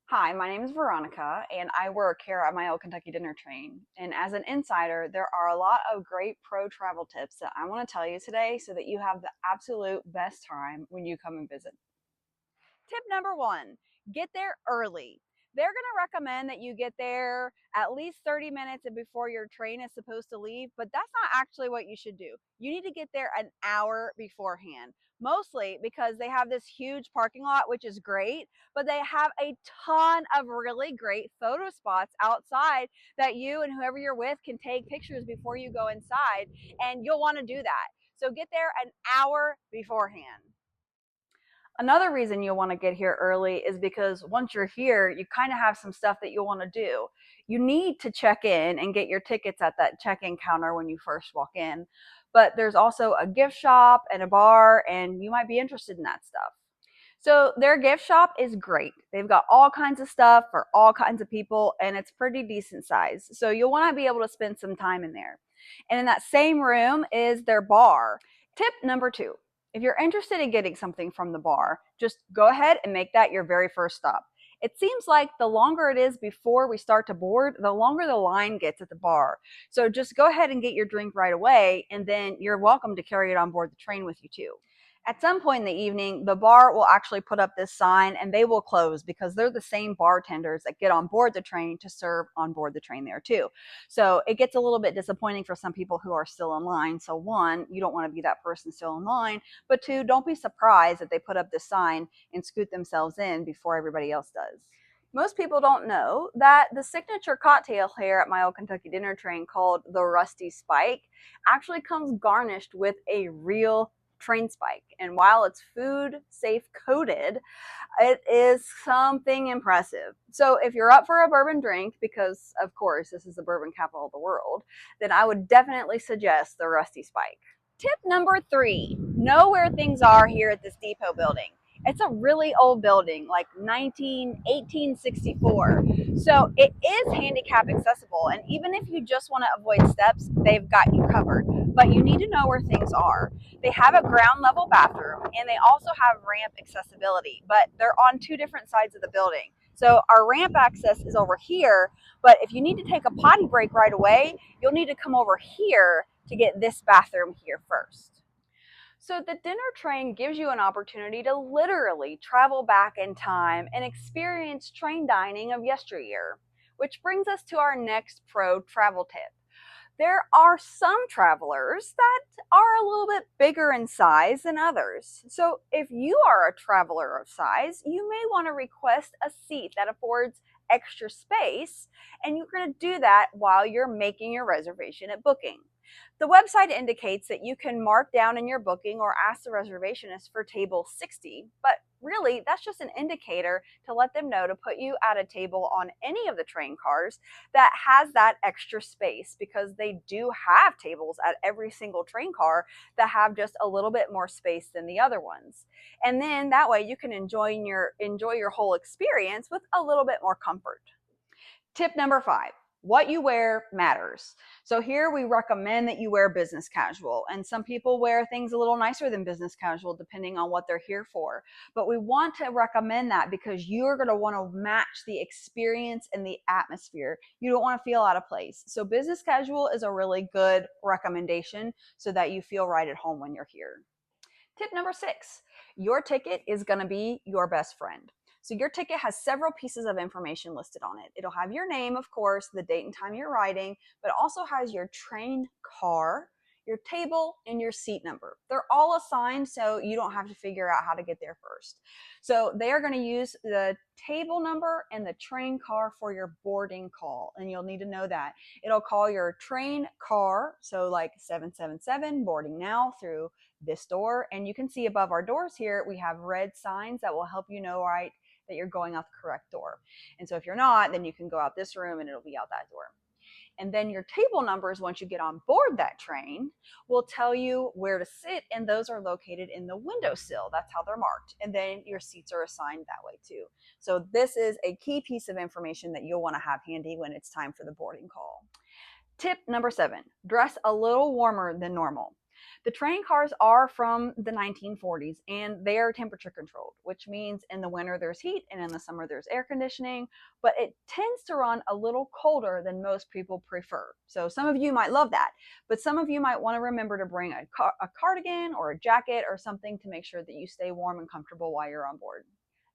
Hi, my name is Veronica, and I work here at my old Kentucky Dinner Train. And as an insider, there are a lot of great pro travel tips that I want to tell you today so that you have the absolute best time when you come and visit. Tip number one, get there early. They're going to recommend that you get there at least 30 minutes before your train is supposed to leave, but that's not actually what you should do. You need to get there an hour beforehand, mostly because they have this huge parking lot, which is great, but they have a ton of really great photo spots outside that you and whoever you're with can take pictures before you go inside, and you'll want to do that. So get there an hour beforehand. Another reason you'll want to get here early is because once you're here, you kind of have some stuff that you'll want to do. You need to check in and get your tickets at that check-in counter when you first walk in. But there's also a gift shop and a bar, and you might be interested in that stuff. So their gift shop is great. They've got all kinds of stuff for all kinds of people, and it's pretty decent size. So you'll want to be able to spend some time in there. And in that same room is their bar. Tip number two, if you're interested in getting something from the bar, just go ahead and make that your very first stop. It seems like the longer it is before we start to board, the longer the line gets at the bar. So just go ahead and get your drink right away, and then you're welcome to carry it on board the train with you too. At some point in the evening, the bar will actually put up this sign and they will close because they're the same bartenders that get on board the train to serve on board the train there too. So it gets a little bit disappointing for some people who are still in line. So one, you don't want to be that person still in line, but two, don't be surprised that they put up this sign and scoot themselves in before everybody else does. Most people don't know that the signature cocktail here at my old Kentucky Dinner Train, called the Rusty Spike, actually comes garnished with a real train spike. And while it's food safe coated, it is something impressive. So if you're up for a bourbon drink, because of course this is the bourbon capital of the world, then I would definitely suggest the Rusty Spike. Tip number three, know where things are here at this depot building. It's a really old building, like 1864. So it is handicap accessible. And even if you just want to avoid steps, they've got you covered. But you need to know where things are. They have a ground level bathroom and they also have ramp accessibility, but they're on two different sides of the building. So our ramp access is over here, but if you need to take a potty break right away, you'll need to come over here to get this bathroom here first. So the dinner train gives you an opportunity to literally travel back in time and experience train dining of yesteryear, which brings us to our next pro travel tip. There are some travelers that are a little bit bigger in size than others. So if you are a traveler of size, you may want to request a seat that affords extra space, and you're going to do that while you're making your reservation at booking. The website indicates that you can mark down in your booking or ask the reservationist for table 60, but really that's just an indicator to let them know to put you at a table on any of the train cars that has that extra space, because they do have tables at every single train car that have just a little bit more space than the other ones. And then that way you can enjoy your whole experience with a little bit more comfort. Tip number five, what you wear matters. So here we recommend that you wear business casual, and some people wear things a little nicer than business casual depending on what they're here for. But we want to recommend that because you're going to want to match the experience and the atmosphere. You don't want to feel out of place. So business casual is a really good recommendation so that you feel right at home when you're here. Tip number six, your ticket is going to be your best friend. So your ticket has several pieces of information listed on it. It'll have your name, of course, the date and time you're riding, but it also has your train car, your table, and your seat number. They're all assigned so you don't have to figure out how to get there first. So they are going to use the table number and the train car for your boarding call, and you'll need to know that. It'll call your train car, so like 777 boarding now through this door. And you can see above our doors here, we have red signs that will help you know right that you're going out the correct door. And so if you're not, then you can go out this room and it'll be out that door. And then your table numbers, once you get on board that train, will tell you where to sit, and those are located in the windowsill. That's how they're marked. And then your seats are assigned that way too. So this is a key piece of information that you'll want to have handy when it's time for the boarding call. Tip number seven, dress a little warmer than normal. The train cars are from the 1940s and they are temperature controlled, which means in the winter there's heat and in the summer there's air conditioning, but it tends to run a little colder than most people prefer. So some of you might love that, but some of you might want to remember to bring a cardigan or a jacket or something to make sure that you stay warm and comfortable while you're on board.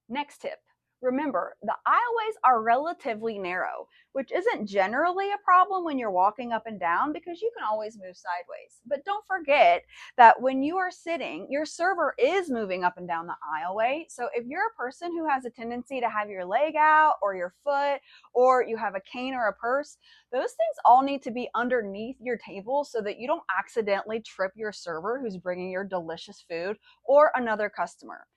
Next tip. Remember, the aisleways are relatively narrow, which isn't generally a problem when you're walking up and down because you can always move sideways. But don't forget that when you are sitting, your server is moving up and down the aisleway. So if you're a person who has a tendency to have your leg out or your foot, or you have a cane or a purse, those things all need to be underneath your table so that you don't accidentally trip your server who's bringing your delicious food or another customer.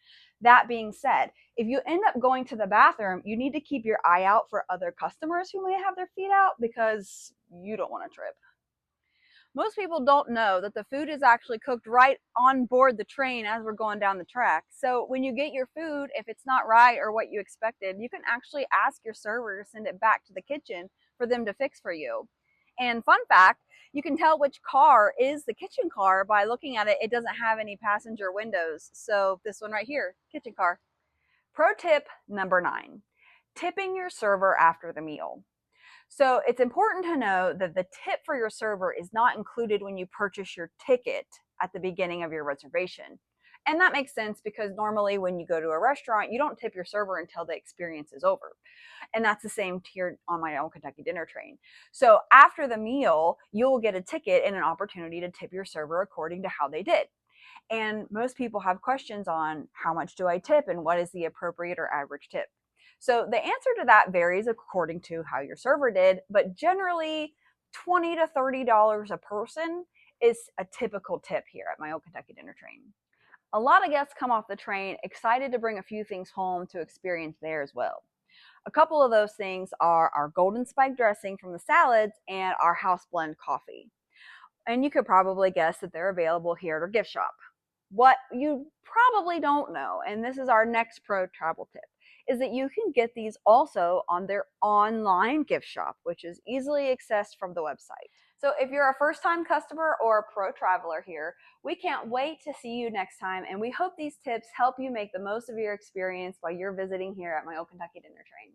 That being said, if you end up going to the bathroom, you need to keep your eye out for other customers who may have their feet out because you don't want to trip. Most people don't know that the food is actually cooked right on board the train as we're going down the track. So when you get your food, if it's not right or what you expected, you can actually ask your server to send it back to the kitchen for them to fix for you. And fun fact, you can tell which car is the kitchen car by looking at it. It doesn't have any passenger windows. So this one right here, kitchen car. Pro tip number 9, tipping your server after the meal. So it's important to know that the tip for your server is not included when you purchase your ticket at the beginning of your reservation. And that makes sense because normally when you go to a restaurant, you don't tip your server until the experience is over. And that's the same here on my own Kentucky Dinner Train. So after the meal, you'll get a ticket and an opportunity to tip your server according to how they did. And most people have questions on how much do I tip and what is the appropriate or average tip. So the answer to that varies according to how your server did, but generally $20 to $30 a person is a typical tip here at my old Kentucky Dinner Train. A lot of guests come off the train excited to bring a few things home to experience there as well. A couple of those things are our golden spike dressing from the salads and our house blend coffee. And you could probably guess that they're available here at our gift shop. What you probably don't know, and this is our next pro travel tip, is that you can get these also on their online gift shop, which is easily accessed from the website. So if you're a first-time customer or a pro traveler here, we can't wait to see you next time, and we hope these tips help you make the most of your experience while you're visiting here at my old Kentucky Dinner Train.